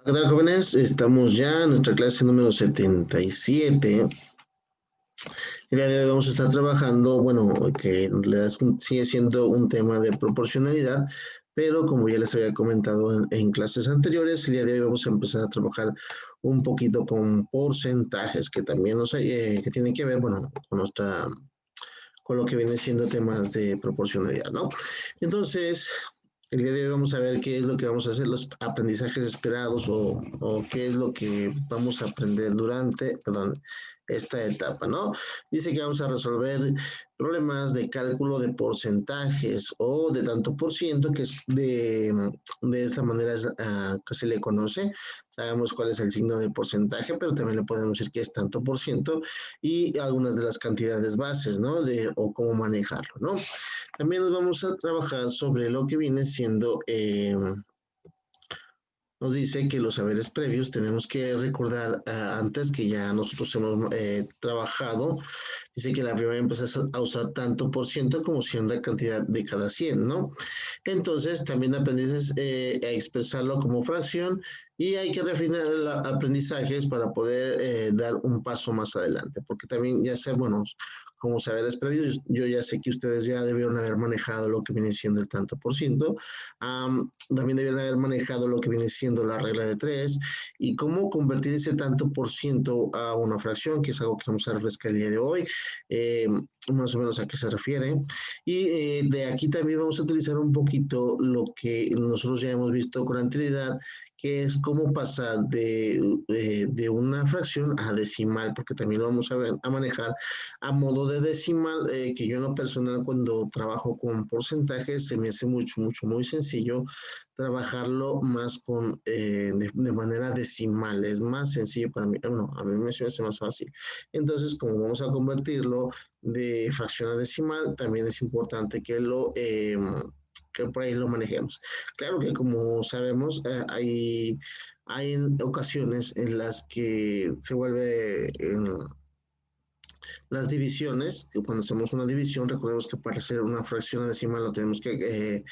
¿Qué tal, jóvenes? Estamos ya en nuestra clase número 77. El día de hoy vamos a estar trabajando, bueno, que en realidad sigue siendo un tema de proporcionalidad, pero como ya les había comentado en clases anteriores, el día de hoy vamos a empezar a trabajar un poquito con porcentajes, que también que tienen que ver, bueno, con lo que viene siendo temas de proporcionalidad, ¿no? Entonces, el día de hoy vamos a ver qué es lo que vamos a hacer, los aprendizajes esperados o qué es lo que vamos a aprender durante, perdón, esta etapa, ¿no? Dice que vamos a resolver problemas de cálculo de porcentajes o de tanto por ciento, que es de esta manera que se le conoce. Sabemos cuál es el signo de porcentaje, pero también le podemos decir que es tanto por ciento y algunas de las cantidades bases, ¿no? O cómo manejarlo, ¿no? También nos vamos a trabajar sobre lo que viene siendo, nos dice que los saberes previos tenemos que recordar antes que ya nosotros hemos trabajado. Dice que la primera empieza a usar tanto por ciento como siendo la cantidad de cada 100, ¿no? Entonces también aprendices a expresarlo como fracción y hay que refinar los aprendizajes para poder dar un paso más adelante, porque también ya sé, bueno, como saberes previos, yo ya sé que ustedes ya debieron haber manejado lo que viene siendo el tanto por ciento, también debieron haber manejado lo que viene siendo la regla de tres y cómo convertir ese tanto por ciento a una fracción, que es algo que vamos a refrescar el día de hoy, eh, más o menos a qué se refiere. Y de aquí también vamos a utilizar un poquito lo que nosotros ya hemos visto con anterioridad, que es cómo pasar de una fracción a decimal, porque también lo vamos a manejar a modo de decimal, que yo en lo personal cuando trabajo con porcentajes se me hace muy sencillo trabajarlo más de manera decimal, es más sencillo para mí, bueno, a mí me hace más fácil. Entonces, como vamos a convertirlo de fracción a decimal, también es importante que por ahí lo manejemos. Claro que como sabemos, hay ocasiones en las que se vuelve las divisiones, que cuando hacemos una división, recordemos que para hacer una fracción decimal lo tenemos que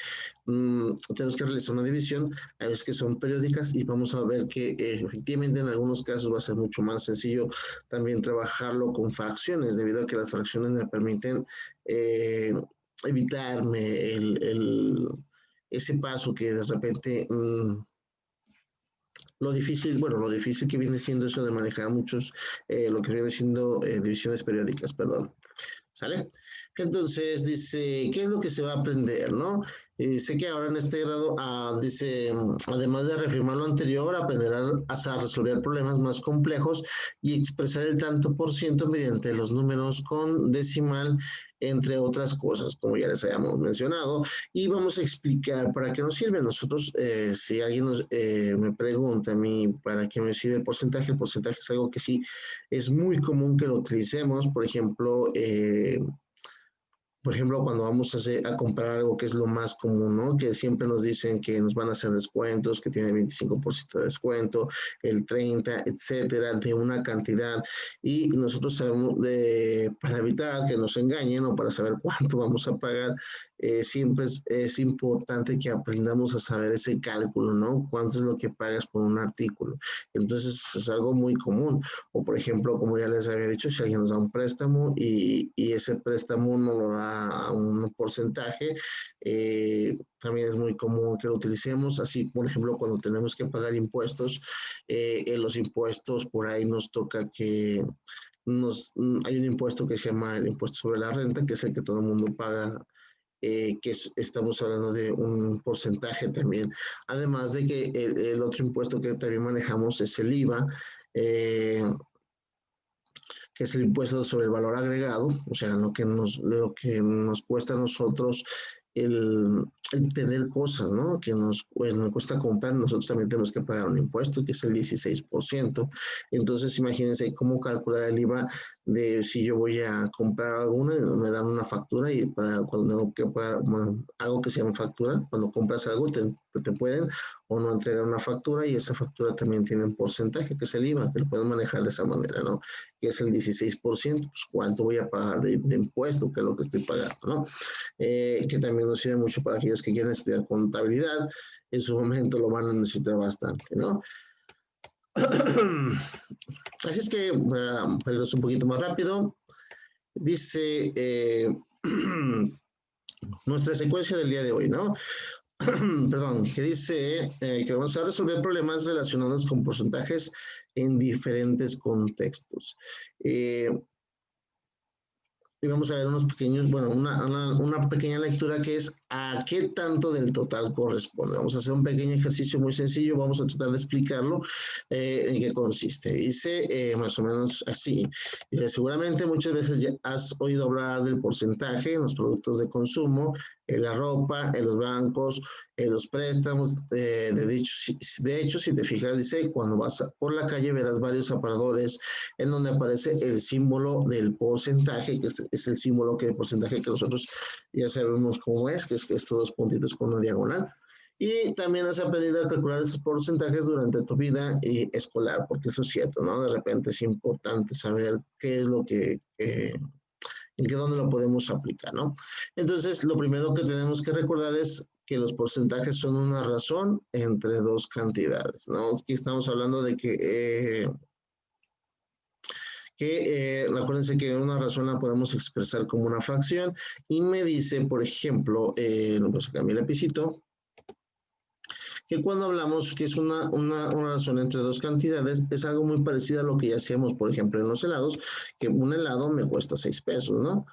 realizar una división, a veces que son periódicas y vamos a ver que efectivamente en algunos casos va a ser mucho más sencillo también trabajarlo con fracciones, debido a que las fracciones me permiten eh, evitarme ese paso que de repente lo difícil que viene siendo eso de manejar lo que viene siendo divisiones periódicas, perdón. ¿Sale? Entonces dice, ¿qué es lo que se va a aprender, no? Y sé que ahora en este grado, dice, además de reafirmar lo anterior, aprenderán a resolver problemas más complejos y expresar el tanto por ciento mediante los números con decimal, entre otras cosas, como ya les habíamos mencionado. Y vamos a explicar para qué nos sirve. Nosotros, si alguien me pregunta a mí para qué me sirve el porcentaje es algo que sí es muy común que lo utilicemos. Por ejemplo, cuando vamos a comprar algo que es lo más común, ¿no? Que siempre nos dicen que nos van a hacer descuentos, que tiene 25% de descuento, el 30, etcétera, de una cantidad. Y nosotros sabemos para evitar que nos engañen o para saber cuánto vamos a pagar, siempre es importante que aprendamos a saber ese cálculo, ¿no? Cuánto es lo que pagas por un artículo. Entonces, es algo muy común. O, por ejemplo, como ya les había dicho, si alguien nos da un préstamo y ese préstamo no lo da a un porcentaje, también es muy común que lo utilicemos. Así, por ejemplo, cuando tenemos que pagar impuestos, en los impuestos por ahí nos toca que hay un impuesto que se llama el impuesto sobre la renta, que es el que todo el mundo paga, estamos hablando de un porcentaje también. Además de que el otro impuesto que también manejamos es el IVA, eh, que es el impuesto sobre el valor agregado, o sea, lo que nos cuesta a nosotros el tener cosas, ¿no? Nos cuesta comprar, nosotros también tenemos que pagar un impuesto que es el 16%. Entonces, imagínense cómo calcular el IVA de si yo voy a comprar alguna, me dan una factura y para cuando tengo que pagar, bueno, algo que se llama factura, cuando compras algo te pueden o no entregar una factura y esa factura también tiene un porcentaje que es el IVA, que lo pueden manejar de esa manera, ¿no? Que es el 16%, pues cuánto voy a pagar de impuesto, que es lo que estoy pagando, ¿no? Que también nos sirve mucho para aquellos que quieren estudiar contabilidad, en su momento lo van a necesitar bastante, ¿no? Así es que, para irnos un poquito más rápido, dice nuestra secuencia del día de hoy, ¿no? Perdón, que dice que vamos a resolver problemas relacionados con porcentajes en diferentes contextos. Y vamos a ver unos pequeños, bueno, una pequeña lectura que es a qué tanto del total corresponde. Vamos a hacer un pequeño ejercicio muy sencillo, vamos a tratar de explicarlo en qué consiste. Dice más o menos así. Dice, seguramente muchas veces ya has oído hablar del porcentaje en los productos de consumo, en la ropa, en los bancos, en los préstamos. De hecho, si te fijas, dice, cuando vas por la calle verás varios aparadores en donde aparece el símbolo del porcentaje, que es el símbolo que el porcentaje que nosotros ya sabemos cómo es, que es estos dos puntitos con una diagonal. Y también has aprendido a calcular esos porcentajes durante tu vida escolar, porque eso es cierto, ¿no? De repente es importante saber qué es lo que, en qué dónde lo podemos aplicar, ¿no? Entonces, lo primero que tenemos que recordar es que los porcentajes son una razón entre dos cantidades, ¿no? Aquí estamos hablando de acuérdense que una razón la podemos expresar como una fracción y me dice, por ejemplo, vamos a cambiar el lapicito, que cuando hablamos que es una razón entre dos cantidades, es algo muy parecido a lo que ya hacíamos, por ejemplo, en los helados, que un helado me cuesta 6 pesos, ¿no?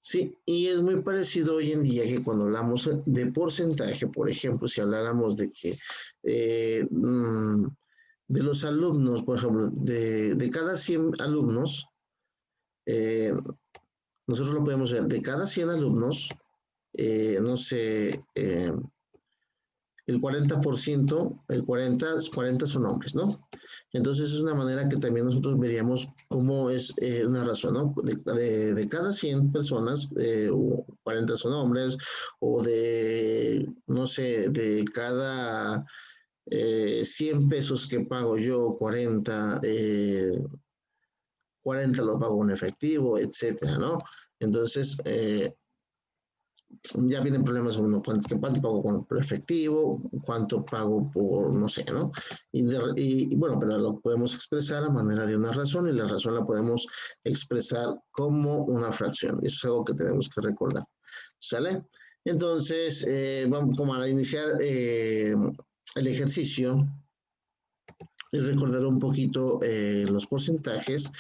Sí, y es muy parecido hoy en día que cuando hablamos de porcentaje, por ejemplo, si habláramos de que de los alumnos, por ejemplo, de cada 100 alumnos, eh, nosotros lo podemos ver, de cada 100 alumnos, no sé, el 40%, el 40 son hombres, ¿no? Entonces es una manera que también nosotros veríamos cómo es una razón, ¿no? De cada 100 personas, 40 son hombres, o no sé, de cada 100 pesos que pago yo, 40 los pago en efectivo, etcétera, ¿no? Entonces, ya vienen problemas, uno, cuánto pago por efectivo, cuánto pago por, no sé, ¿no? Y bueno, pero lo podemos expresar a manera de una razón y la razón la podemos expresar como una fracción. Eso es algo que tenemos que recordar. ¿Sale? Entonces, vamos como a iniciar el ejercicio y recordar un poquito los porcentajes.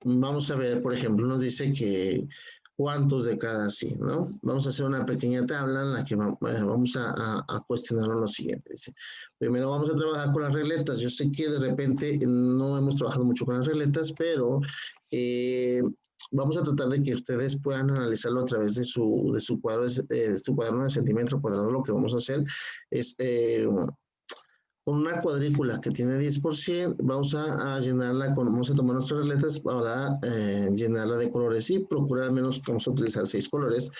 Vamos a ver, por ejemplo, nos dice que cuántos de cada sí, ¿no? Vamos a hacer una pequeña tabla en la que vamos a cuestionar lo siguiente. Dice, primero vamos a trabajar con las regletas. Yo sé que de repente no hemos trabajado mucho con las regletas, pero vamos a tratar de que ustedes puedan analizarlo a través de su cuadro, de su cuaderno de centímetro cuadrado. Lo que vamos a hacer es con una cuadrícula que tiene 10%, vamos a llenarla vamos a tomar nuestras regletas para llenarla de colores y procurar al menos, vamos a utilizar 6 colores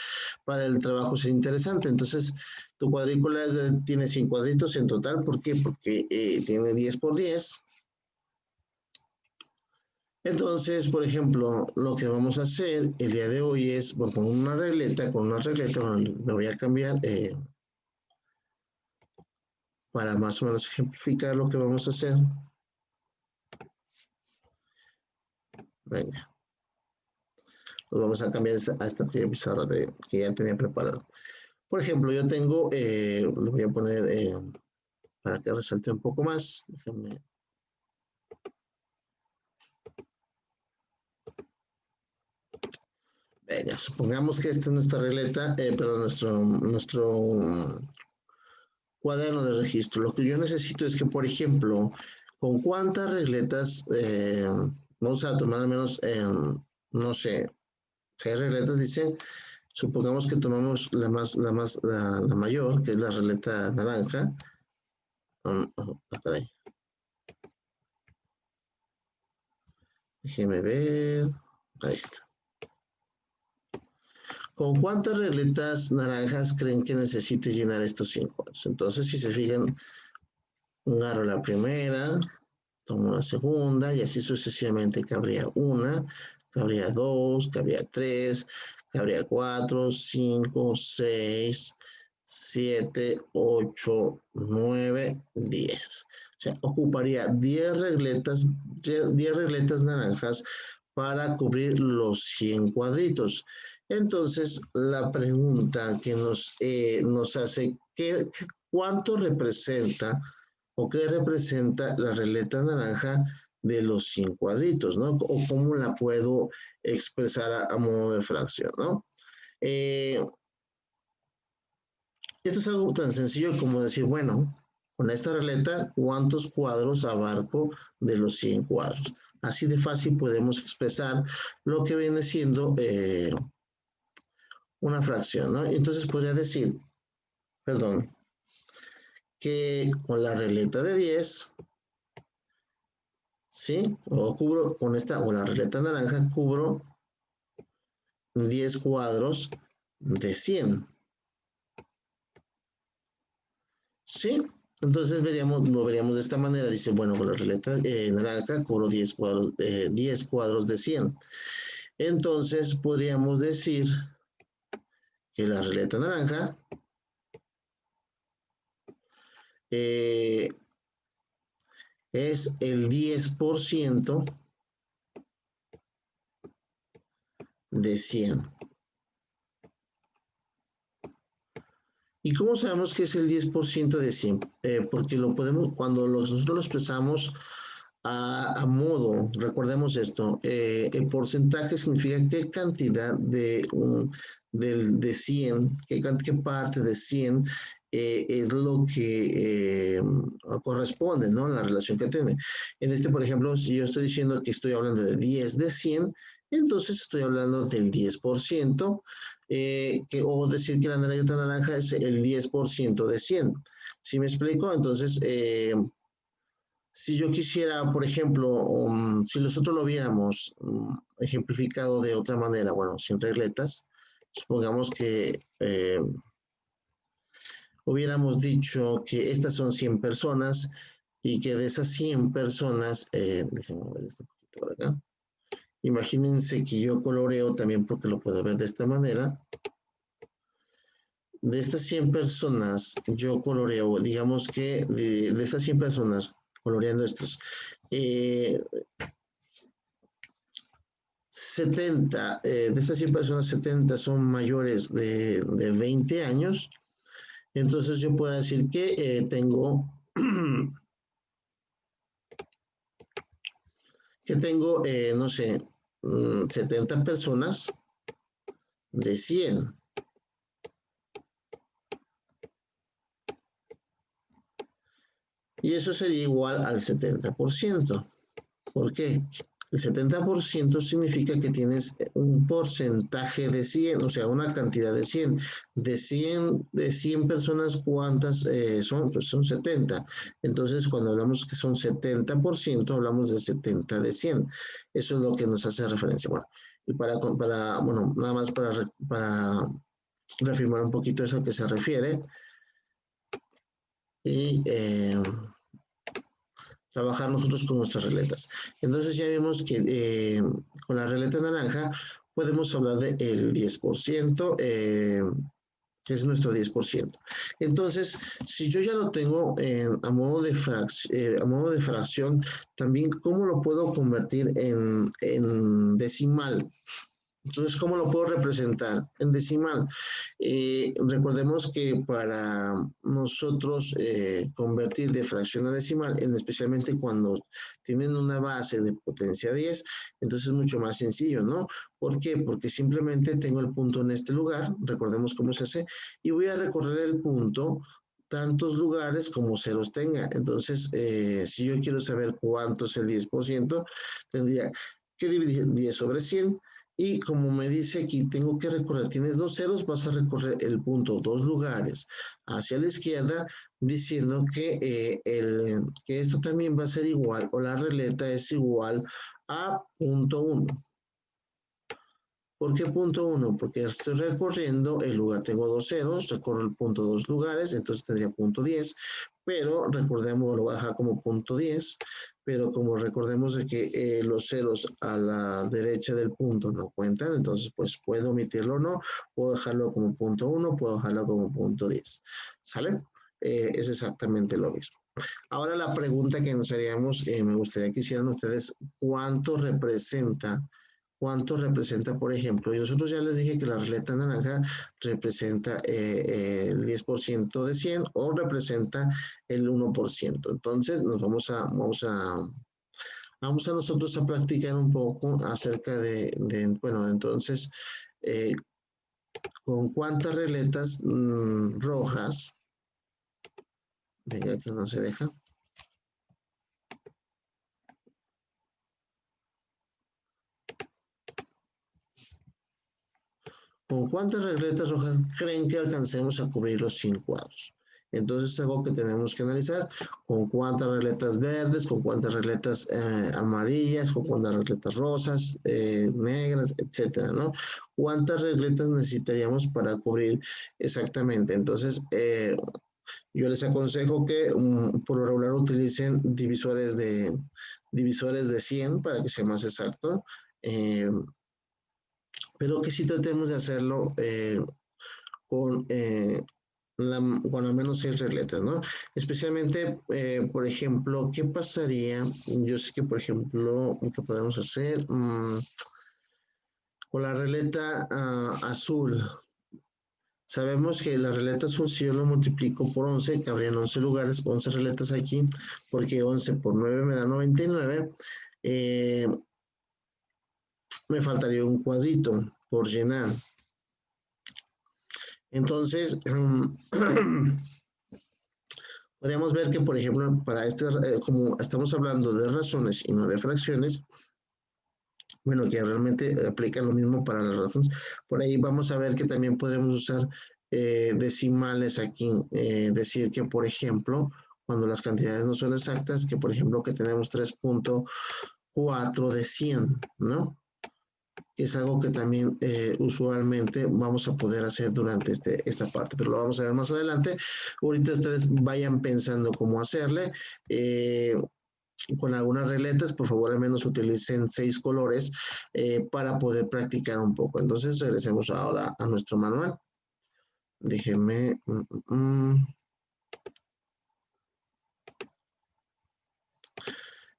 para el trabajo ser interesante. Entonces, tu cuadrícula tiene 100 cuadritos en total, ¿por qué? Porque tiene 10 por 10. Entonces, por ejemplo, lo que vamos a hacer el día de hoy es, bueno, con una regleta, bueno, me voy a cambiar para más o menos ejemplificar lo que vamos a hacer. Venga. Pues vamos a cambiar a esta pequeña pizarra que ya tenía preparado. Por ejemplo, yo tengo, lo voy a poner para que resalte un poco más. Déjenme. Venga, supongamos que esta es nuestra regleta, perdón, nuestro cuaderno de registro. Lo que yo necesito es que, por ejemplo, con cuántas regletas, vamos a tomar al menos, no sé, 6 regletas, dice. Supongamos que tomamos la mayor, que es la regleta naranja. Caray. Déjeme ver. Ahí está. ¿Con cuántas regletas naranjas creen que necesite llenar estos 100 cuadros? Entonces, si se fijan, agarro la primera, tomo la segunda y así sucesivamente. Cabría una, cabría dos, cabría tres, cabría cuatro, cinco, seis, 7, 8, 9, 10. sea, ocuparía 10 regletas naranjas para cubrir los 100 cuadritos. Entonces, la pregunta que nos hace, ¿cuánto representa o qué representa la regleta naranja de los 100 cuadritos, ¿no? O cómo la puedo expresar a modo de fracción, ¿no? Esto es algo tan sencillo como decir, bueno, con esta regleta, ¿cuántos cuadros abarco de los 100 cuadros? Así de fácil podemos expresar lo que viene siendo una fracción, ¿no? Entonces podría decir, perdón, que con la regleta de 10, ¿sí? O cubro con esta, o la regleta naranja, cubro 10 cuadros de 100. ¿Sí? Entonces lo veríamos de esta manera. Dice, bueno, con la regleta naranja cubro 10 cuadros de 100. Entonces podríamos decir que la regleta naranja es el 10% de 100. ¿Y cómo sabemos que es el 10% de 100? Porque lo podemos, cuando nosotros lo expresamos a modo, recordemos esto, el porcentaje significa qué cantidad de 100, qué parte de 100 es lo que corresponde, ¿no? La relación que tiene. En este, por ejemplo, si yo estoy diciendo que estoy hablando de 10 de 100, entonces estoy hablando del 10%, o decir que la naranja naranja es el 10% de 100. ¿Sí me explico? Entonces, si yo quisiera, por ejemplo, si nosotros lo viéramos ejemplificado de otra manera, bueno, sin regletas, supongamos que hubiéramos dicho que estas son 100 personas y que de esas 100 personas, déjenme ver esto un poquito por acá, imagínense que yo coloreo también porque lo puedo ver de esta manera. De estas 100 personas, yo coloreo, digamos que de estas 100 personas, coloreando estos, 70, de estas 100 personas, 70 son mayores de 20 años. Entonces yo puedo decir que tengo, no sé, 70 personas de 100. Y eso sería igual al 70%. ¿Por qué? El 70% significa que tienes un porcentaje de 100, o sea, una cantidad de 100. De 100 personas, ¿cuántas son? Pues son 70. Entonces, cuando hablamos que son 70%, hablamos de 70 de 100. Eso es lo que nos hace referencia. Bueno, y bueno, nada más para reafirmar un poquito eso que se refiere. Y trabajar nosotros con nuestras regletas. Entonces ya vimos que con la regleta naranja podemos hablar del 10%, que es nuestro 10%. Entonces, si yo ya lo tengo a modo de fracción, también cómo lo puedo convertir en decimal. Entonces, ¿cómo lo puedo representar en decimal? Recordemos que para nosotros convertir de fracción a decimal, especialmente cuando tienen una base de potencia 10, entonces es mucho más sencillo, ¿no? ¿Por qué? Porque simplemente tengo el punto en este lugar, recordemos cómo se hace, y voy a recorrer el punto tantos lugares como ceros tenga. Entonces, si yo quiero saber cuánto es el 10%, tendría que dividir 10 sobre 100. Y como me dice aquí, tengo que recorrer, tienes dos ceros, vas a recorrer el punto dos lugares hacia la izquierda, diciendo que esto también va a ser igual, o la regleta es igual a punto 1. ¿Por qué punto 1? Porque estoy recorriendo el lugar, tengo dos ceros, recorro el punto dos lugares, entonces tendría punto 10, pero recordemos, lo voy a dejar como punto 10, pero como recordemos de que los ceros a la derecha del punto no cuentan, entonces pues puedo omitirlo o no, puedo dejarlo como punto 1, puedo dejarlo como punto 10, ¿sale? Es exactamente lo mismo. Ahora la pregunta que nos haríamos, me gustaría que hicieran ustedes, ¿cuánto representa, por ejemplo? Y nosotros ya les dije que la ruleta naranja representa el 10% de 100 o representa el 1%. Entonces, vamos a nosotros a practicar un poco acerca bueno, entonces, eh, ¿con cuántas regletas rojas? Venga, que no se deja. ¿Con cuántas regletas rojas creen que alcancemos a cubrir los 100 cuadros? Entonces es algo que tenemos que analizar, con cuántas regletas verdes, con cuántas regletas amarillas, con cuántas regletas rosas, negras, etcétera, ¿no? ¿Cuántas regletas necesitaríamos para cubrir exactamente? Entonces, yo les aconsejo que por lo regular utilicen divisores de 100 para que sea más exacto. Eh, pero que sí tratemos de hacerlo con, eh, con al menos 6 regletas, ¿no? Especialmente, por ejemplo, ¿qué pasaría? Yo sé que, por ejemplo, ¿qué podemos hacer? Con la regleta azul. Sabemos que la regleta azul, si yo lo multiplico por 11, cabrían 11 lugares, 11 regletas aquí, porque 11 por 9 me da 99. Me faltaría un cuadrito por llenar. Entonces, podríamos ver que, por ejemplo, para como estamos hablando de razones y no de fracciones, bueno, que realmente aplica lo mismo para las razones, por ahí vamos a ver que también podremos usar decimales aquí, decir que, por ejemplo, cuando las cantidades no son exactas, que por ejemplo que tenemos 3.4 de 100, ¿no? Es algo que también usualmente vamos a poder hacer durante esta parte, pero lo vamos a ver más adelante. Ahorita ustedes vayan pensando cómo hacerle. Con algunas regletas, por favor, al menos utilicen 6 colores para poder practicar un poco. Entonces, regresemos ahora a nuestro manual. Déjenme...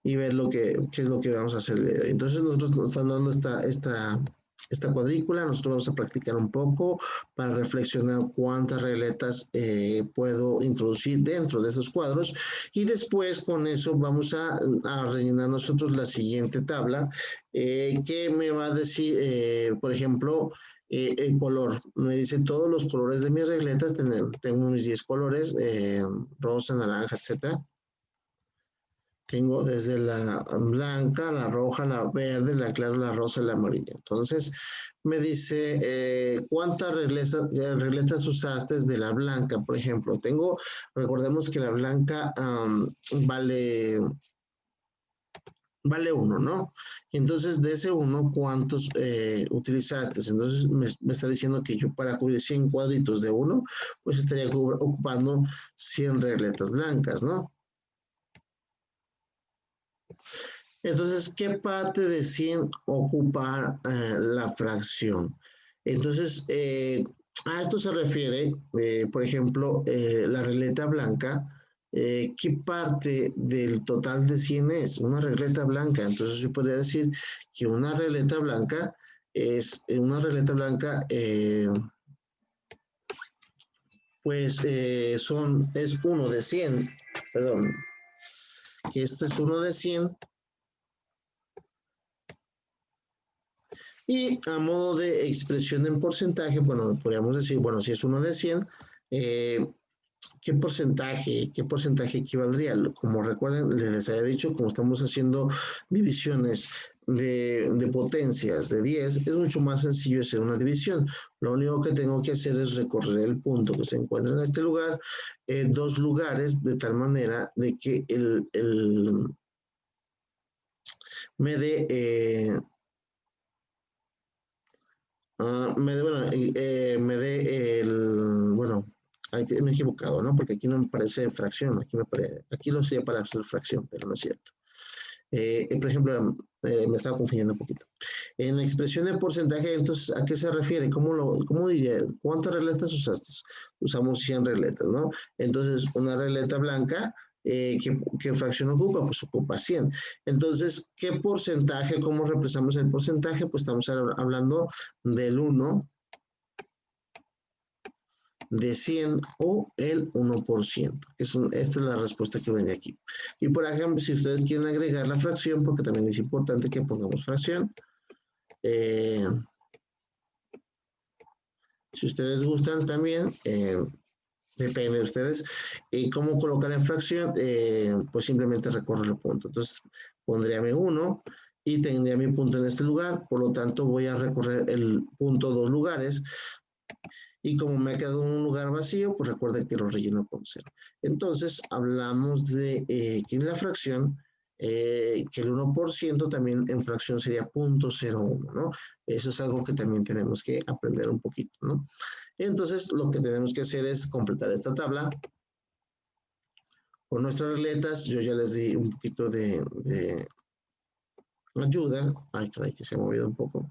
y ver qué es lo que vamos a hacer. Entonces nosotros nos están dando esta cuadrícula, nosotros vamos a practicar un poco para reflexionar cuántas regletas puedo introducir dentro de esos cuadros y después con eso vamos a rellenar nosotros la siguiente tabla que me va a decir, por ejemplo, el color. Me dice todos los colores de mis regletas, tengo mis 10 colores, rosa, naranja, etcétera. Tengo desde la blanca, la roja, la verde, la clara, la rosa y la amarilla. Entonces, me dice, ¿cuántas regletas usaste de la blanca? Por ejemplo, recordemos que la blanca vale 1, ¿no? Entonces, de ese 1, ¿cuántos utilizaste? Entonces, me está diciendo que yo para cubrir 100 cuadritos de 1, pues estaría ocupando 100 regletas blancas, ¿no? Entonces, ¿qué parte de 100 ocupa la fracción? Entonces, a esto se refiere, por ejemplo, la regleta blanca. ¿Qué parte del total de 100 es? Una regleta blanca. Entonces, yo podría decir que una regleta blanca pues es 1 de 100, perdón, que este es 1 de 100. Y a modo de expresión en porcentaje, bueno, podríamos decir, bueno, si es 1 de 100, ¿qué porcentaje equivaldría? Como recuerden, les había dicho, como estamos haciendo divisiones de potencias de 10, es mucho más sencillo hacer una división. Lo único que tengo que hacer es recorrer el punto que se encuentra en este lugar, 2 lugares, de tal manera de que me dé me dé bueno, aquí me he equivocado, ¿no? Porque aquí no me parece fracción, aquí lo sería para hacer fracción, pero no es cierto. Por ejemplo, me estaba confundiendo un poquito. En la expresión de porcentaje, entonces, ¿a qué se refiere? ¿Cómo diría? ¿Cuántas regletas usaste? Usamos 100 regletas, ¿no? Entonces, una regleta blanca ¿qué fracción ocupa? Pues ocupa 100. Entonces, ¿qué porcentaje? ¿Cómo representamos el porcentaje? Pues estamos hablando del 1, de 100 o el 1%. Esta es la respuesta que viene aquí. Y por ejemplo, si ustedes quieren agregar la fracción, porque también es importante que pongamos fracción, si ustedes gustan también, depende de ustedes, cómo colocar en fracción, pues simplemente recorro el punto. Entonces, pondría mi 1 y tendría mi punto en este lugar, por lo tanto voy a recorrer el punto 2 lugares, y como me ha quedado un lugar vacío, pues recuerden que lo relleno con 0. Entonces, hablamos de que en la fracción, que el 1% también en fracción sería 0.01, ¿no? Eso es algo que también tenemos que aprender un poquito, ¿no? Entonces, lo que tenemos que hacer es completar esta tabla con nuestras regletas. Yo ya les di un poquito de ayuda. Ay, caray, que se ha movido un poco.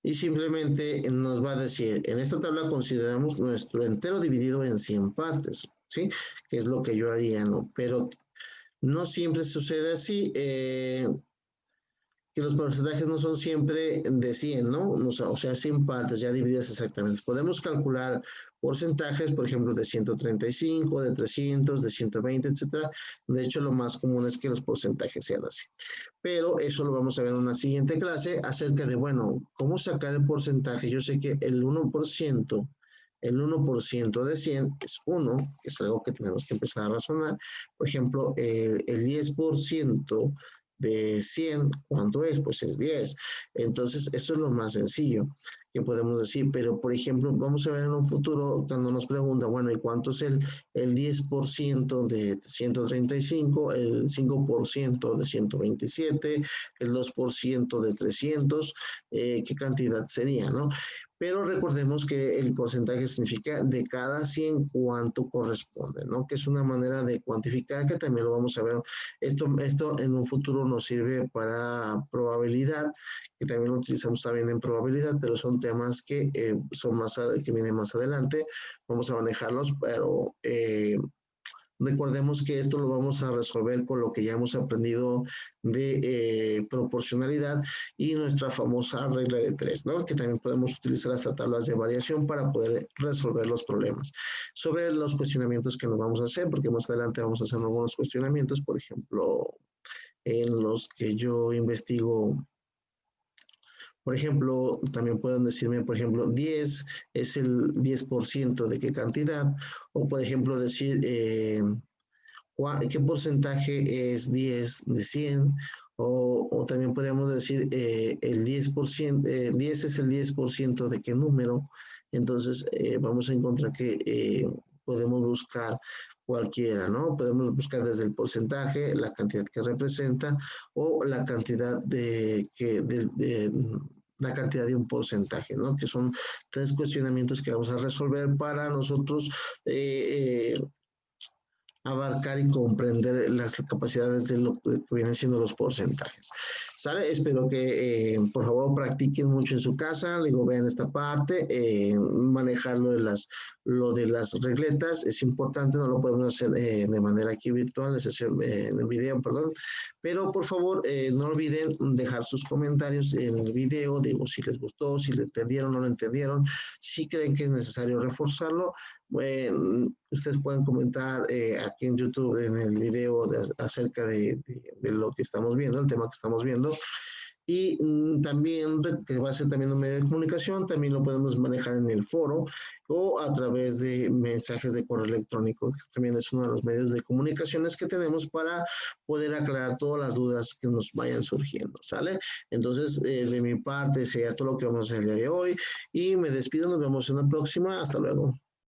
Y simplemente nos va a decir, en esta tabla consideramos nuestro entero dividido en 100 partes, ¿sí? Que es lo que yo haría, ¿no? Pero no siempre sucede así, que los porcentajes no son siempre de 100, ¿no? O sea, 100 partes ya divididas exactamente. Podemos calcular porcentajes, por ejemplo, de 135, de 300, de 120, etcétera. De hecho, lo más común es que los porcentajes sean así. Pero eso lo vamos a ver en una siguiente clase acerca de, bueno, cómo sacar el porcentaje. Yo sé que el 1%, el 1% de 100 es 1, que es algo que tenemos que empezar a razonar. Por ejemplo, el 10% de 100, ¿cuánto es? Pues es 10. Entonces, eso es lo más sencillo que podemos decir. Pero, por ejemplo, vamos a ver en un futuro cuando nos pregunta, bueno, ¿y cuánto es el 10% de 135, el 5% de 127, el 2% de 300? ¿Qué cantidad sería, no? Pero recordemos que el porcentaje significa de cada 100 cuánto corresponde, ¿no? Que es una manera de cuantificar que también lo vamos a ver. Esto en un futuro nos sirve para probabilidad, que también lo utilizamos también en probabilidad, pero son temas que, que vienen más adelante. Vamos a manejarlos, pero recordemos que esto lo vamos a resolver con lo que ya hemos aprendido de proporcionalidad y nuestra famosa regla de 3, ¿no? Que también podemos utilizar hasta tablas de variación para poder resolver los problemas. Sobre los cuestionamientos que nos vamos a hacer, porque más adelante vamos a hacer algunos cuestionamientos, por ejemplo, en los que yo investigo. Por ejemplo, también pueden decirme, por ejemplo, 10 es el 10% de qué cantidad, o por ejemplo decir qué porcentaje es 10 de 100, o también podríamos decir el 10%, 10 es el 10% de qué número. Entonces vamos a encontrar que podemos buscar cualquiera, ¿no? Podemos buscar desde el porcentaje, la cantidad que representa o la cantidad la cantidad de un porcentaje, ¿no? Que son 3 cuestionamientos que vamos a resolver para nosotros abarcar y comprender las capacidades de lo que vienen siendo los porcentajes. ¿Sale? Espero que por favor practiquen mucho en su casa, digo, vean esta parte, manejar lo de las regletas es importante, no lo podemos hacer de manera aquí virtual, en el video, perdón, pero por favor no olviden dejar sus comentarios en el video, digo, si les gustó, si lo entendieron o no lo entendieron, si creen que es necesario reforzarlo. Ustedes pueden comentar aquí en YouTube en el video acerca de lo que estamos viendo, el tema que estamos viendo. Y también, que va a ser también un medio de comunicación, también lo podemos manejar en el foro o a través de mensajes de correo electrónico. También es uno de los medios de comunicaciones que tenemos para poder aclarar todas las dudas que nos vayan surgiendo, ¿sale? Entonces, de mi parte, sería todo lo que vamos a hacer el día de hoy y me despido, nos vemos en la próxima. Hasta luego.